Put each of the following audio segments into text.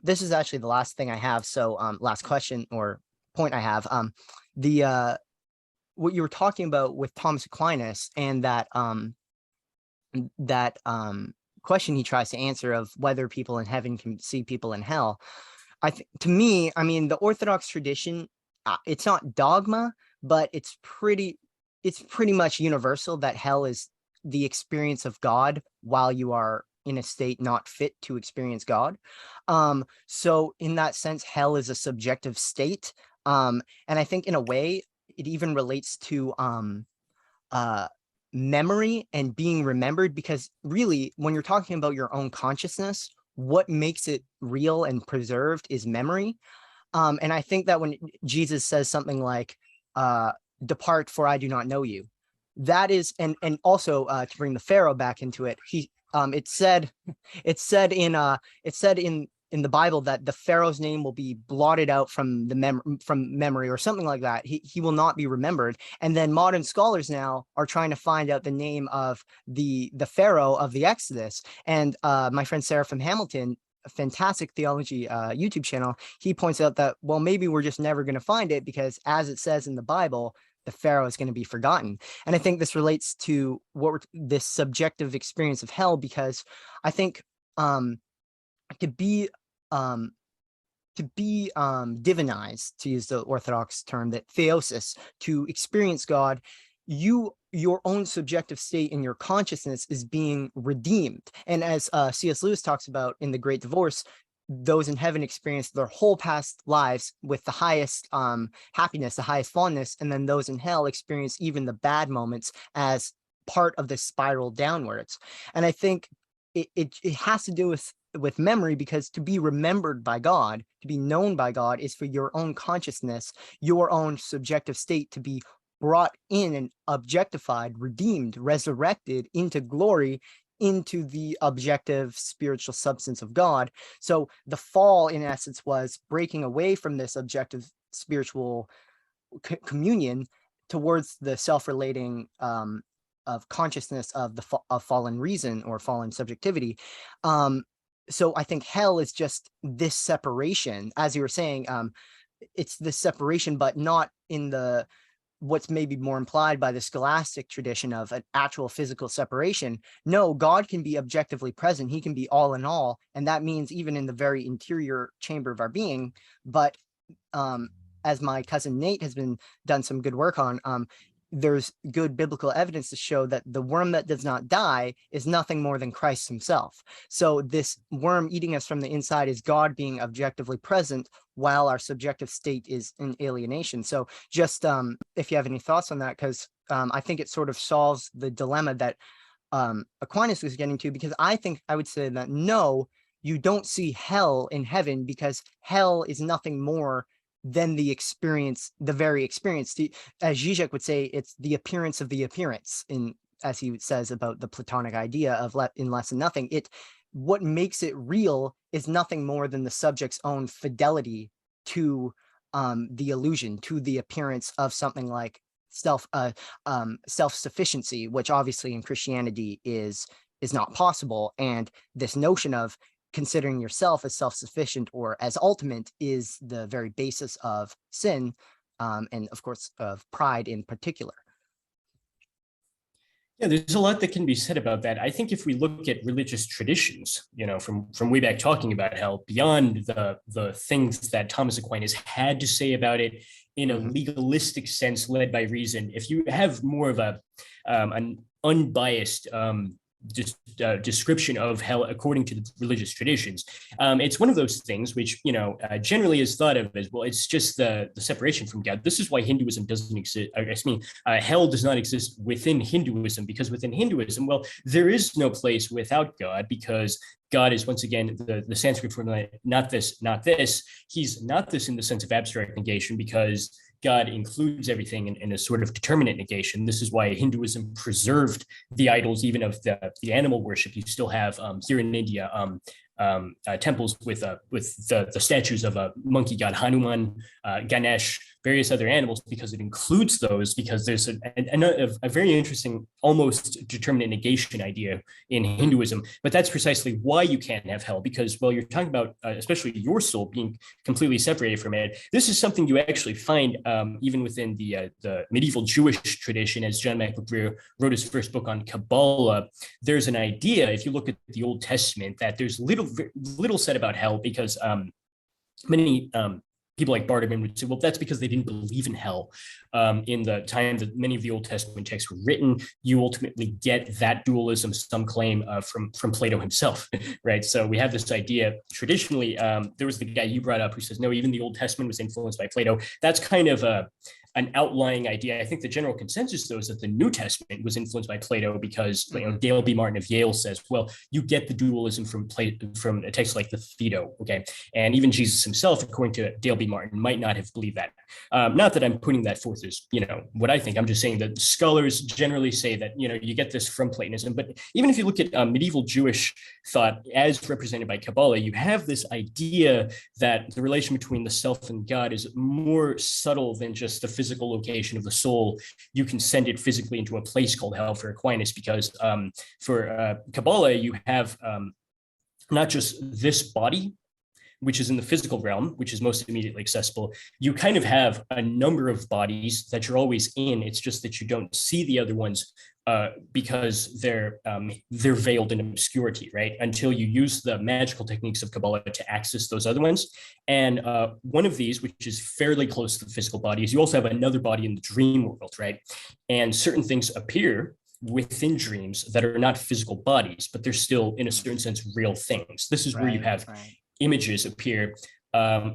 this is actually the last thing I have. So last question or point I have. The what you were talking about with Thomas Aquinas and that question he tries to answer of whether people in heaven can see people in hell. To me, I mean, the Orthodox tradition, it's not dogma, but it's pretty much universal that hell is the experience of God while you are in a state not fit to experience God. So in that sense, hell is a subjective state. And I think in a way, it even relates to memory and being remembered, because really, when you're talking about your own consciousness, what makes it real and preserved is memory. And I think that when Jesus says something like, depart for I do not know you, that is, and also to bring the Pharaoh back into it, it said in the Bible that the Pharaoh's name will be blotted out from memory or something like that. He will not be remembered. And then modern scholars now are trying to find out the name of the Pharaoh of the Exodus. And my friend Sarah from Hamilton, a fantastic theology YouTube channel, he points out that, well, maybe we're just never going to find it, because as it says in the Bible, the Pharaoh is going to be forgotten. And I think this relates to this subjective experience of hell, because I think to be divinized, to use the Orthodox term, that theosis, to experience God, your own subjective state in your consciousness is being redeemed. And as C.S. Lewis talks about in The Great Divorce, those in heaven experience their whole past lives with the highest happiness, the highest fondness, and then those in hell experience even the bad moments as part of the spiral downwards. And I think it has to do with memory, because to be remembered by God, to be known by God, is for your own consciousness, your own subjective state to be brought in and objectified, redeemed, resurrected into glory, into the objective spiritual substance of God. So the fall, in essence, was breaking away from this objective spiritual communion towards the self-relating of consciousness of of fallen reason or fallen subjectivity. So I think hell is just this separation, as you were saying. It's this separation, but not in the what's maybe more implied by the scholastic tradition of an actual physical separation. No, God can be objectively present. He can be all in all. And that means even in the very interior chamber of our being. But as my cousin Nate has done some good work on, there's good biblical evidence to show that the worm that does not die is nothing more than Christ himself. So this worm eating us from the inside is God being objectively present while our subjective state is in alienation. So just if you have any thoughts on that, because I think it sort of solves the dilemma that Aquinas was getting to, because I think I would say that no, you don't see hell in heaven, because hell is nothing more than the experience, the very experience. As Zizek would say, it's the appearance of the appearance, as he says about the Platonic idea of in less and nothing. What makes it real is nothing more than the subject's own fidelity to the illusion, to the appearance of something like self-sufficiency, which obviously in Christianity is not possible. And this notion of considering yourself as self-sufficient or as ultimate is the very basis of sin, and of course of pride in particular. Yeah, there's a lot that can be said about that. I think if we look at religious traditions, from way back talking about hell, beyond the things that Thomas Aquinas had to say about it in a legalistic sense, led by reason, if you have more of an unbiased description of hell according to the religious traditions, it's one of those things which generally is thought of as, well, it's just the separation from God. This is why Hinduism doesn't exist. Hell does not exist within Hinduism, because within Hinduism, well, there is no place without God, because God is, once again, the Sanskrit formula, not this, not this. He's not this in the sense of abstract negation, because God includes everything in a sort of determinate negation. This is why Hinduism preserved the idols, even of the animal worship you still have here in India. temples with the statues of a monkey god Hanuman, Ganesh, various other animals, because it includes those, because there's a very interesting, almost determinate negation idea in Hinduism. But that's precisely why you can't have hell, because, well, you're talking about especially your soul being completely separated from it. This is something you actually find even within the medieval Jewish tradition. As John McLeod wrote his first book on Kabbalah, there's an idea, if you look at the Old Testament, that there's little said about hell, because many people like Bartman would say, well, that's because they didn't believe in hell. In the time that many of the Old Testament texts were written, you ultimately get that dualism, some claim, from Plato himself, right? So we have this idea traditionally. There was the guy you brought up who says, no, even the Old Testament was influenced by Plato. That's kind of an outlying idea. I think the general consensus, though, is that the New Testament was influenced by Plato, because Dale B. Martin of Yale says, well, you get the dualism from a text like the Phaedo, okay? And even Jesus himself, according to Dale B. Martin, might not have believed that. Not that I'm putting that forth as, what I think. I'm just saying that scholars generally say that, you get this from Platonism. But even if you look at medieval Jewish thought as represented by Kabbalah, you have this idea that the relation between the self and God is more subtle than just the physical location of the soul. You can send it physically into a place called hell for Aquinas, because for Kabbalah, you have not just this body, which is in the physical realm, which is most immediately accessible. You kind of have a number of bodies that you're always in. It's just that you don't see the other ones because they're veiled in obscurity, right? Until you use the magical techniques of Kabbalah to access those other ones. And one of these, which is fairly close to the physical body, is you also have another body in the dream world, right? And certain things appear within dreams that are not physical bodies, but they're still, in a certain sense, real things. This is where you have images appear,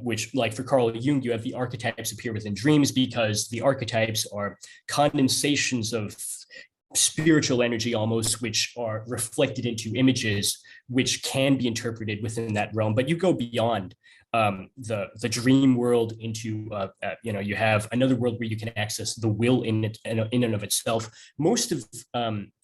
which, like for Carl Jung, you have the archetypes appear within dreams, because the archetypes are condensations of spiritual energy almost, which are reflected into images, which can be interpreted within that realm. But you go beyond the dream world into you have another world where you can access the will in and of itself. Most of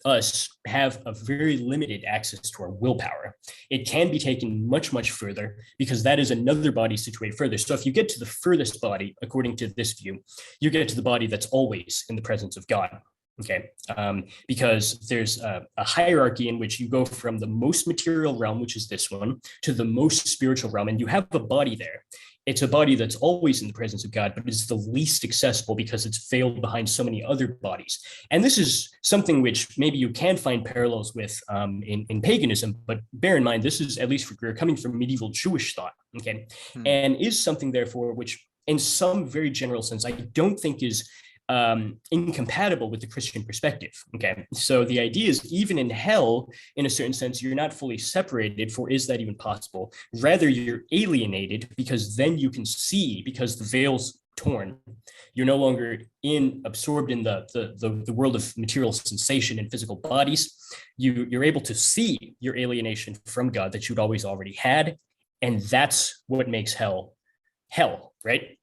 us have a very limited access to our willpower. It can be taken much further, because that is another body situated further. So if you get to the furthest body, according to this view, you get to the body that's always in the presence of God. Okay, because there's a hierarchy in which you go from the most material realm, which is this one, to the most spiritual realm, and you have a body there. It's a body that's always in the presence of God, but it's the least accessible because it's veiled behind so many other bodies. And this is something which maybe you can find parallels with in paganism, but bear in mind, this is, at least for Greer, coming from medieval Jewish thought, okay? And is something, therefore, which in some very general sense, I don't think is incompatible with the Christian perspective. Okay, so the idea is, even in hell, in a certain sense, you're not fully separated, for is that even possible? Rather, you're alienated, because then you can see, because the veil's torn. You're no longer absorbed in the world of material sensation and physical bodies. You're able to see your alienation from God that you'd always already had, and that's what makes hell, right?